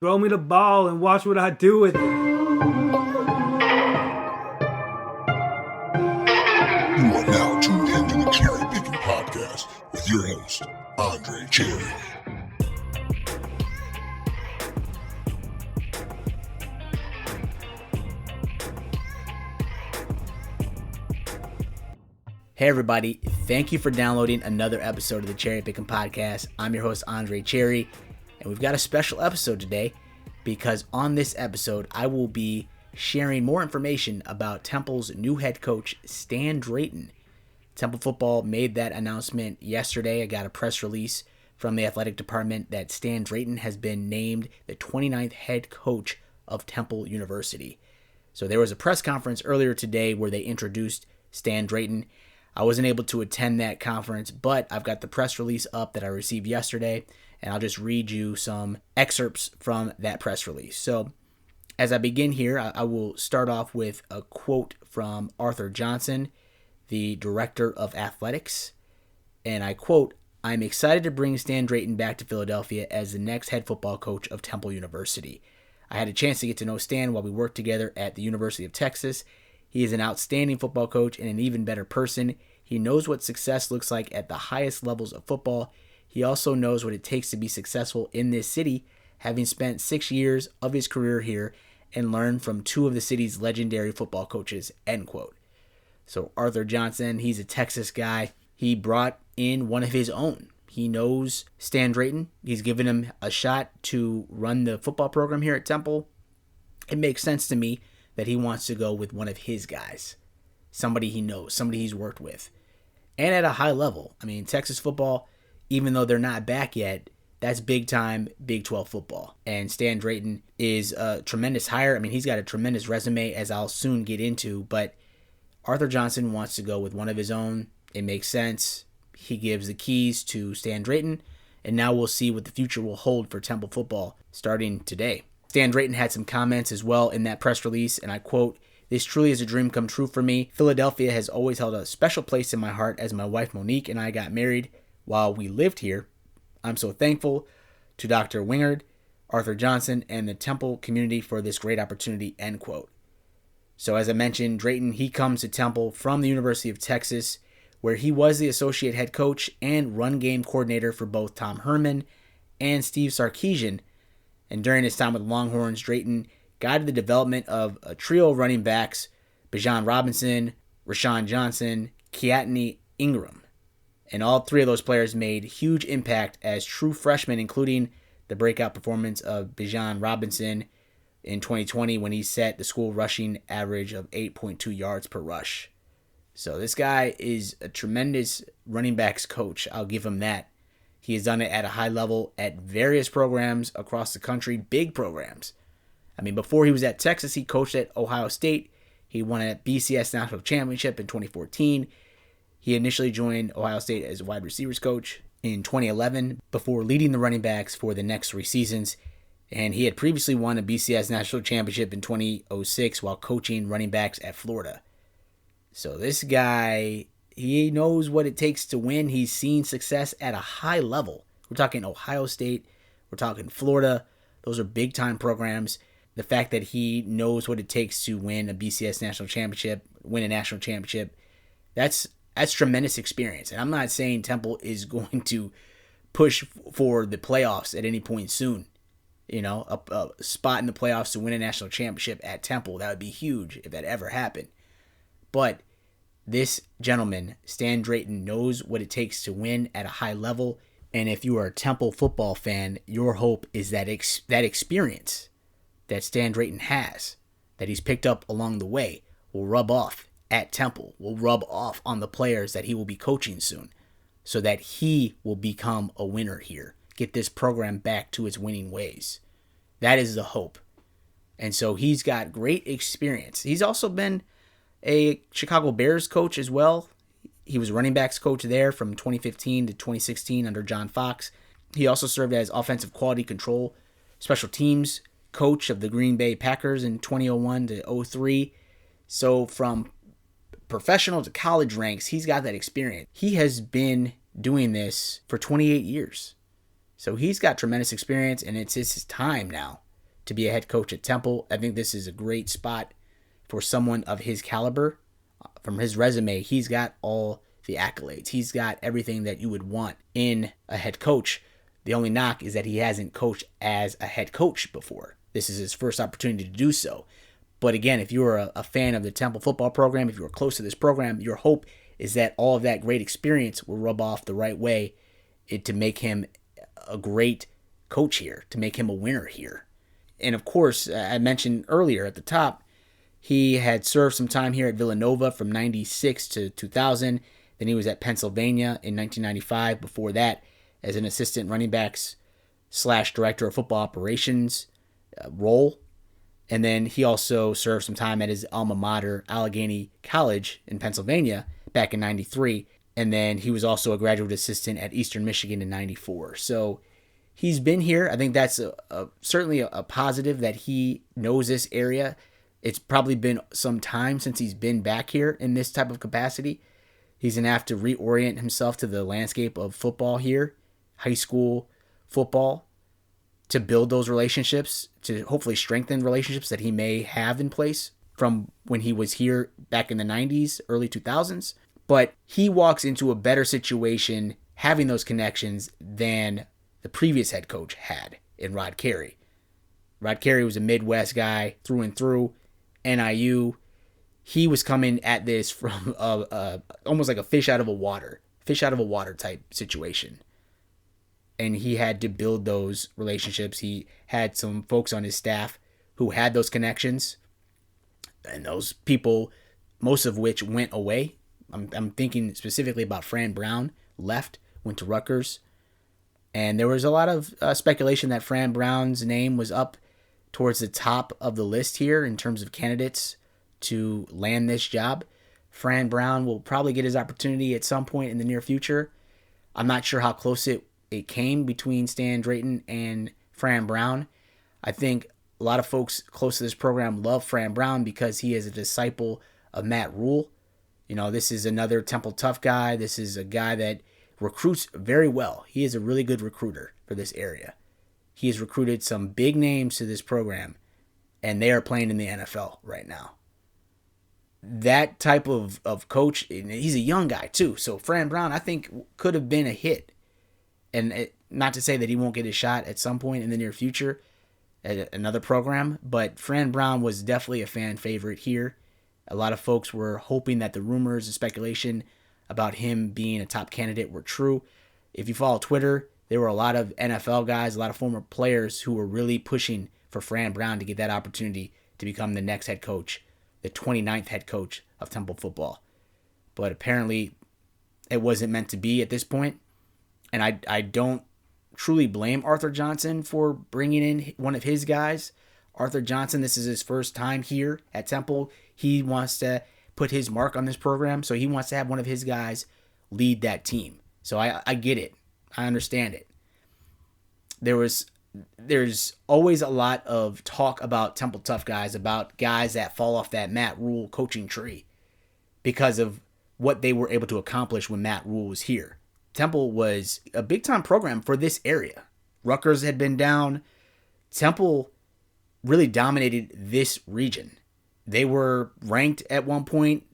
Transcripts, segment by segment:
Throw me the ball and watch what I do with it. You are now tuned into the CherryPickin podcast with your host, Andre Cherry. Hey everybody, thank you for downloading another episode of the CherryPickin podcast. I'm your host Andre Cherry, and we've got a special episode today because on this episode I will be sharing more information about Temple's new head coach, Stan Drayton. Temple football made that announcement yesterday. I got a press release from the athletic department that Stan Drayton has been named the 29th head coach of Temple University. So there was a press conference earlier today where they introduced Stan Drayton. I wasn't able to attend that conference, but I've got the press release up that I received yesterday, and I'll just read you some excerpts from that press release. So as I begin here, I will start off with a quote from Arthur Johnson, the director of athletics, and I quote, "I'm excited to bring Stan Drayton back to Philadelphia as the next head football coach of Temple University. I had a chance to get to know Stan while we worked together at the University of Texas. He is an outstanding football coach and an even better person. He knows what success looks like at the highest levels of football. He also knows what it takes to be successful in this city, having spent 6 years of his career here and learned from two of the city's legendary football coaches," end quote. So Arthur Johnson, he's a Texas guy. He brought in one of his own. He knows Stan Drayton. He's given him a shot to run the football program here at Temple. It makes sense to me that he wants to go with one of his guys, somebody he knows, somebody he's worked with, and at a high level. I mean, Texas football, even though they're not back yet, that's big-time Big 12 football. And Stan Drayton is a tremendous hire. I mean, he's got a tremendous resume, as I'll soon get into, but Arthur Johnson wants to go with one of his own. It makes sense. He gives the keys to Stan Drayton, and now we'll see what the future will hold for Temple football starting today. Stan Drayton had some comments as well in that press release, and I quote, "This truly is a dream come true for me. Philadelphia has always held a special place in my heart as my wife Monique and I got married while we lived here. I'm so thankful to Dr. Wingard, Arthur Johnson, and the Temple community for this great opportunity," end quote. So as I mentioned, Drayton, he comes to Temple from the University of Texas, where he was the associate head coach and run game coordinator for both Tom Herman and Steve Sarkisian. And during his time with Longhorns, Drayton guided the development of a trio of running backs, Bijan Robinson, Rashawn Johnson, Keatoney Ingram. And all three of those players made huge impact as true freshmen, including the breakout performance of Bijan Robinson in 2020 when he set the school rushing average of 8.2 yards per rush. So this guy is a tremendous running backs coach. I'll give him that. He has done it at a high level at various programs across the country, big programs. I mean, before he was at Texas, he coached at Ohio State. He won a BCS National Championship in 2014. He initially joined Ohio State as a wide receivers coach in 2011 before leading the running backs for the next 3 seasons. And he had previously won a BCS National Championship in 2006 while coaching running backs at Florida. So this guy, he knows what it takes to win. He's seen success at a high level. We're talking Ohio State. We're talking Florida. Those are big-time programs. The fact that he knows what it takes to win a BCS National Championship, win a national championship, that's tremendous experience. And I'm not saying Temple is going to push for the playoffs at any point soon. You know, a spot in the playoffs to win a national championship at Temple, that would be huge if that ever happened. But this gentleman, Stan Drayton, knows what it takes to win at a high level. And if you are a Temple football fan, your hope is that that experience that Stan Drayton has, that he's picked up along the way, will rub off at Temple, will rub off on the players that he will be coaching soon, so that he will become a winner here, get this program back to its winning ways. That is the hope. And so he's got great experience. He's also been a Chicago Bears coach as well. He was running backs coach there from 2015 to 2016 under John Fox. He also served as offensive quality control, special teams coach of the Green Bay Packers in 2001 to 2003. So from professional to college ranks, he's got that experience. He has been doing this for 28 years. So he's got tremendous experience, and it's his time now. to be a head coach at Temple. I think this is a great spot for someone of his caliber. From his resume, he's got all the accolades. He's got everything that you would want in a head coach. The only knock is that he hasn't coached as a head coach before. This is his first opportunity to do so. But again, if you're a fan of the Temple football program, if you're close to this program, your hope is that all of that great experience will rub off the right way to make him a great coach here, to make him a winner here. And of course, I mentioned earlier at the top, he had served some time here at Villanova from 96 to 2000. Then he was at Pennsylvania in 1995. Before that, as an assistant running backs / director of football operations role. And then he also served some time at his alma mater, Allegheny College in Pennsylvania back in 93. And then he was also a graduate assistant at Eastern Michigan in 94. So he's been here. I think that's certainly a positive that he knows this area. It's probably been some time since he's been back here in this type of capacity. He's going to have to reorient himself to the landscape of football here, high school football, to build those relationships, to hopefully strengthen relationships that he may have in place from when he was here back in the 90s, early 2000s. But he walks into a better situation having those connections than the previous head coach had in Rod Carey. Rod Carey was a Midwest guy through and through, NIU. He was coming at this from almost like a fish out of a water type situation. And he had to build those relationships. He had some folks on his staff who had those connections. And those people, most of which went away. I'm thinking specifically about Fran Brown, left, went to Rutgers. And there was a lot of speculation that Fran Brown's name was up towards the top of the list here in terms of candidates to land this job. Fran Brown will probably get his opportunity at some point in the near future. I'm not sure how close it came between Stan Drayton and Fran Brown. I think a lot of folks close to this program love Fran Brown because he is a disciple of Matt Rule. You know, this is another Temple tough guy. This is a guy that recruits very well. He is a really good recruiter for this area. He has recruited some big names to this program, and they are playing in the NFL right now. That type of coach, he's a young guy too. So Fran Brown, I think, could have been a hit. And not to say that he won't get a shot at some point in the near future at another program, but Fran Brown was definitely a fan favorite here. A lot of folks were hoping that the rumors and speculation about him being a top candidate were true. If you follow Twitter, there were a lot of NFL guys, a lot of former players who were really pushing for Fran Brown to get that opportunity to become the next head coach, the 29th head coach of Temple football. But apparently it wasn't meant to be at this point. And I don't truly blame Arthur Johnson for bringing in one of his guys. Arthur Johnson, this is his first time here at Temple. He wants to put his mark on this program, so he wants to have one of his guys lead that team. So I get it. I understand it. There's always a lot of talk about Temple tough guys, about guys that fall off that Matt Rule coaching tree because of what they were able to accomplish when Matt Rule was here. Temple was a big-time program for this area. Rutgers had been down. Temple really dominated this region. They were ranked at one point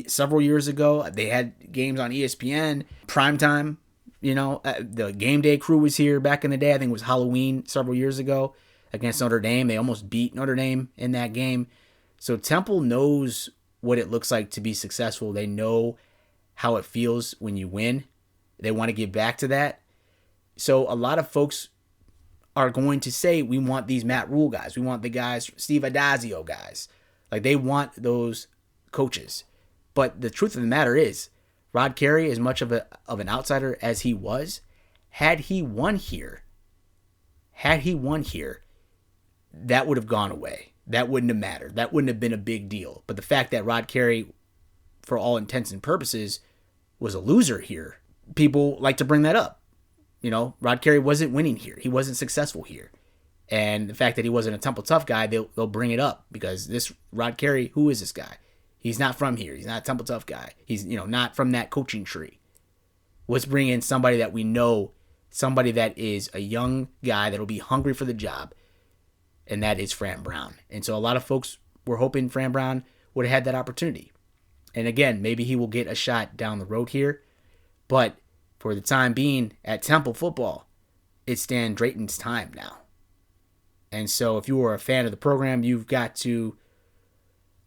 several years ago. They had games on ESPN, primetime. You know, the game day crew was here back in the day. I think it was Halloween several years ago against Notre Dame. They almost beat Notre Dame in that game. So Temple knows what it looks like to be successful. They know how it feels when you win. They want to get back to that. So a lot of folks are going to say, we want these Matt Rule guys. We want the guys, Steve Adazio guys. Like, they want those coaches. But the truth of the matter is, Rod Carey, as much of an outsider as he was, had he won here, that would have gone away. That wouldn't have mattered. That wouldn't have been a big deal. But the fact that Rod Carey, for all intents and purposes, was a loser here, people like to bring that up. You know, Rod Carey wasn't winning here. He wasn't successful here. And the fact that he wasn't a Temple tough guy, they'll bring it up because this Rod Carey, who is this guy? He's not from here. He's not a Temple tough guy. He's, not from that coaching tree. Let's bring in somebody that we know, somebody that is a young guy that'll be hungry for the job. and that is Fran Brown. And so a lot of folks were hoping Fran Brown would have had that opportunity. And again, maybe he will get a shot down the road here. But for the time being at Temple football, it's Stan Drayton's time now. And so if you are a fan of the program, you've got to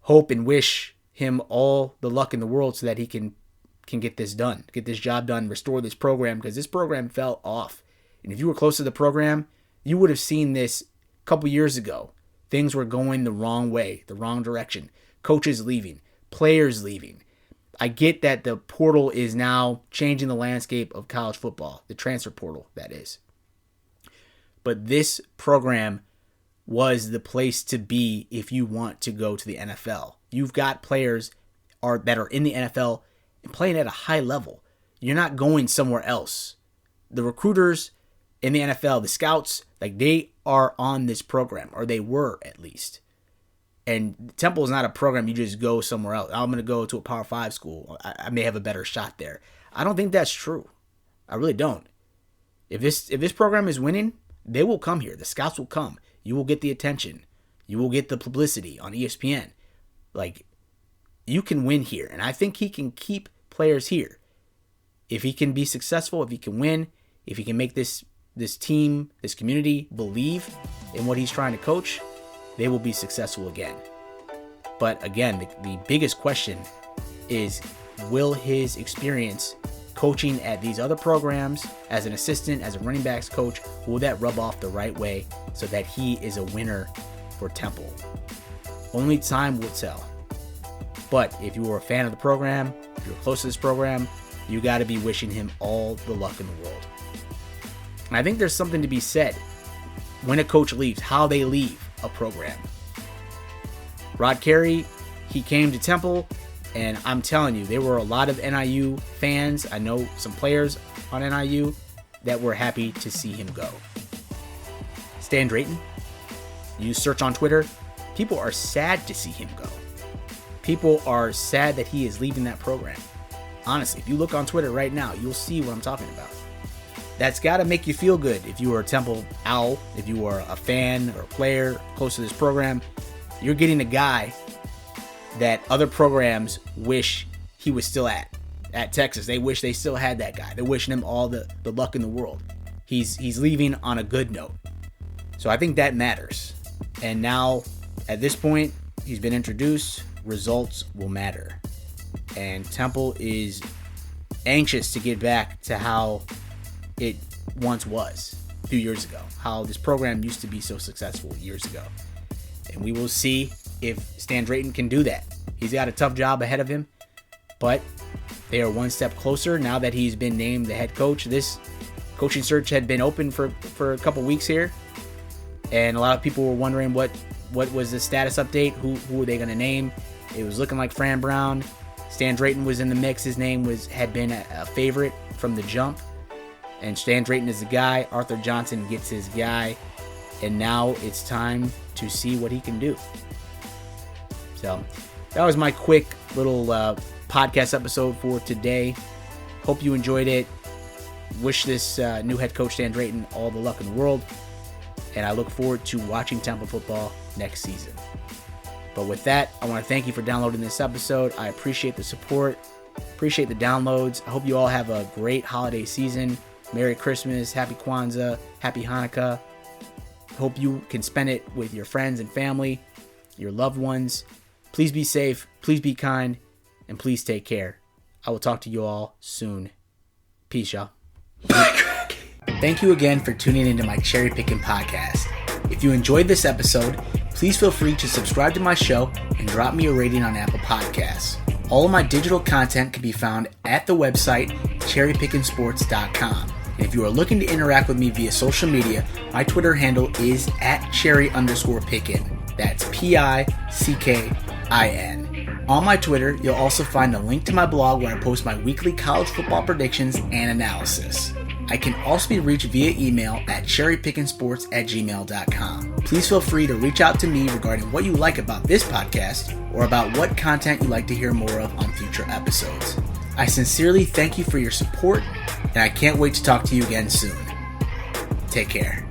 hope and wish him all the luck in the world so that he can get this done, get this job done, restore this program, because this program fell off. And if you were close to the program, you would have seen this a couple years ago. Things were going the wrong way, the wrong direction. Coaches leaving, players leaving. I get that the portal is now changing the landscape of college football, the transfer portal, that is. But this program was the place to be if you want to go to the NFL. You've got players that are in the NFL and playing at a high level. You're not going somewhere else. The recruiters in the NFL, the scouts, like they are on this program, or they were at least. And Temple is not a program you just go somewhere else. I'm going to go to a Power 5 school. I may have a better shot there. I don't think that's true. I really don't. If this program is winning, they will come here. The scouts will come. You will get the attention. You will get the publicity on ESPN. Like, you can win here. And I think he can keep players here. If he can be successful, if he can win, if he can make this team, this community believe in what he's trying to coach, they will be successful again. But again, the biggest question is, will his experience coaching at these other programs as an assistant, as a running backs coach, will that rub off the right way so that he is a winner for Temple? Only time will tell. But if you were a fan of the program, if you're close to this program, you got to be wishing him all the luck in the world. And I think there's something to be said when a coach leaves, how they leave a program. Rod Carey, he came to Temple, and I'm telling you, there were a lot of NIU fans. I know some players on NIU that were happy to see him go. Stan Drayton, you search on Twitter, people are sad to see him go. People are sad that he is leaving that program. Honestly, if you look on Twitter right now, you'll see what I'm talking about. That's got to make you feel good if you are a Temple Owl, if you are a fan or a player close to this program. You're getting a guy that other programs wish he was still at Texas. They wish they still had that guy. They're wishing him all the luck in the world. He's leaving on a good note. So I think that matters. And now, at this point, he's been introduced. Results will matter. And Temple is anxious to get back to how it once was a few years ago, how this program used to be so successful years ago. And we will see if Stan Drayton can do that. He's got a tough job ahead of him, but they are one step closer now that he's been named the head coach. This coaching search had been open for a couple weeks here, and a lot of people were wondering what was the status update, who were they going to name. It was looking like Fran Brown. Stan Drayton was in the mix. His name had been a favorite from the jump. And Stan Drayton is the guy. Arthur Johnson gets his guy. And now it's time to see what he can do. So that was my quick little podcast episode for today. Hope you enjoyed it. Wish this new head coach, Stan Drayton, all the luck in the world. And I look forward to watching Temple football next season. But with that, I want to thank you for downloading this episode. I appreciate the support. Appreciate the downloads. I hope you all have a great holiday season. Merry Christmas, Happy Kwanzaa, Happy Hanukkah. Hope you can spend it with your friends and family, your loved ones. Please be safe, please be kind, and please take care. I will talk to you all soon. Peace, y'all. Thank you again for tuning into my Cherry Pickin' podcast. If you enjoyed this episode, please feel free to subscribe to my show and drop me a rating on Apple Podcasts. All of my digital content can be found at the website CherryPickinSports.com. And if you are looking to interact with me via social media, my Twitter handle is @Cherry_Pickin. That's PICKIN. On my Twitter, you'll also find a link to my blog where I post my weekly college football predictions and analysis. I can also be reached via email at cherrypickinsports@gmail.com. Please feel free to reach out to me regarding what you like about this podcast or about what content you'd like to hear more of on future episodes. I sincerely thank you for your support, and I can't wait to talk to you again soon. Take care.